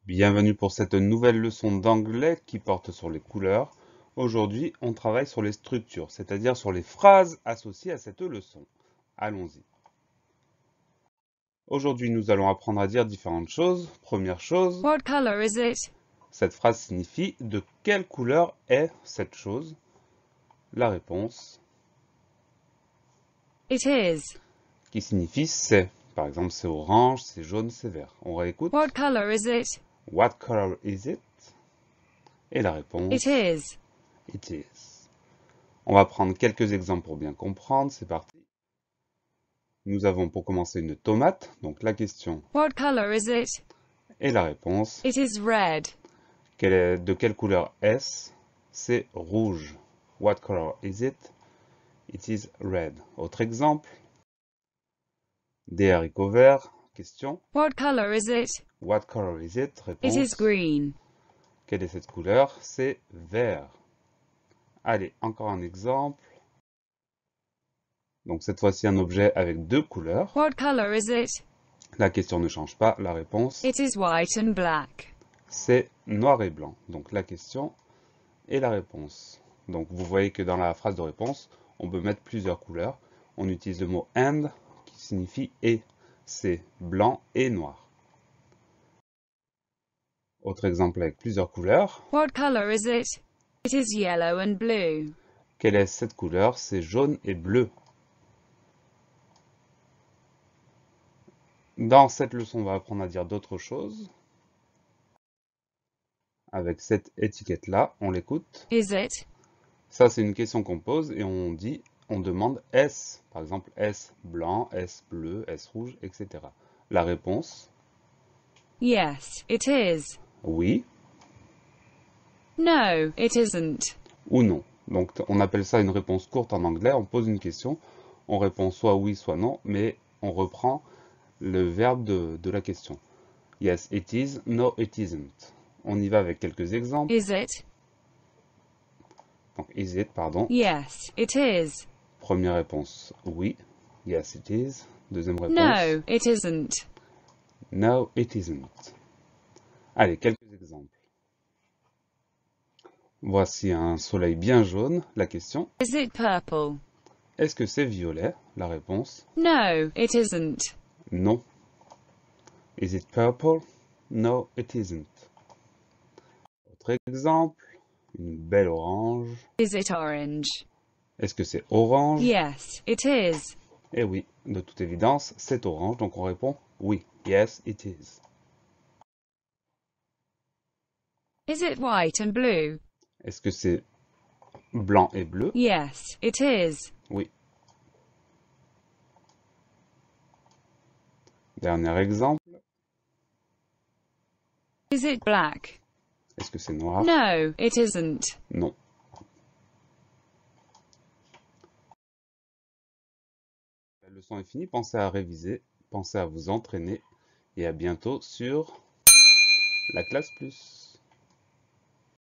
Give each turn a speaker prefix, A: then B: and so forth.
A: Bienvenue pour cette nouvelle leçon d'anglais qui porte sur les couleurs. Aujourd'hui, on travaille sur les structures, c'est-à-dire sur les phrases associées à cette leçon. Allons-y. Aujourd'hui, nous allons apprendre à dire différentes choses. Première chose,
B: What color is it?
A: cette phrase signifie de quelle couleur est cette chose? La réponse,
B: It is.
A: qui signifie c'est. Par exemple, c'est orange, c'est jaune, c'est vert. On réécoute.
B: What color is it?
A: What color is it? Et la
B: It
A: réponse,
B: is.
A: it is. On va prendre quelques exemples pour bien comprendre. C'est parti. Nous avons pour commencer une tomate, donc la question
B: What color is it?
A: et la réponse.
B: It is red.
A: De quelle couleur est-ce? C'est rouge. What color is it? It is red. Autre exemple. Des haricots verts. Question.
B: What color is it?
A: What color is it?
B: It is
A: Réponse.
B: green.
A: Quelle est cette couleur? C'est vert. Allez, encore un exemple. Donc cette fois-ci un objet avec deux couleurs.
B: What color is it?
A: La question ne change pas. La réponse,
B: It is white and black.
A: c'est noir et blanc. Donc la question et la réponse. Donc vous voyez que dans la phrase de réponse, on peut mettre plusieurs couleurs. On utilise le mot and qui signifie et. C'est blanc et noir. Autre exemple avec plusieurs couleurs.
B: What color is it? It is yellow and blue.
A: Quelle est cette couleur? C'est jaune et bleu. Dans cette leçon, on va apprendre à dire d'autres choses. Avec cette étiquette-là, on l'écoute.
B: Is it?
A: Ça, c'est une question qu'on pose et on demande est-ce, par exemple, est-ce blanc, est-ce bleu, est-ce rouge, etc. La réponse,
B: Yes, it is.
A: oui
B: No, it isn't.
A: ou non. Donc, on appelle ça une réponse courte en anglais. On pose une question, on répond soit oui, soit non, mais on reprend le verbe de la question. Yes, it is. No, it isn't. On y va avec quelques exemples.
B: Is it?
A: Donc, is it, pardon.
B: Yes, it is.
A: Première réponse, oui. Yes, it is. Deuxième réponse,
B: No, it isn't.
A: no, it isn't. Allez, quelques exemples. Voici un soleil bien jaune. La question,
B: Is it purple?
A: est-ce que c'est violet? La réponse,
B: No, it isn't.
A: non. Is it purple? No, it isn't. Autre exemple, une belle orange.
B: Is it orange?
A: Est-ce que c'est orange?
B: Yes, it is.
A: Eh oui, de toute évidence, c'est orange, donc on répond oui. Yes, it is.
B: Is it white and blue?
A: Est-ce que c'est blanc et bleu?
B: Yes, it is.
A: Oui. Dernier exemple,
B: Is it black?
A: est-ce que c'est noir?
B: No, it isn't.
A: Non. La leçon est finie, pensez à réviser, pensez à vous entraîner et à bientôt sur la classe plus.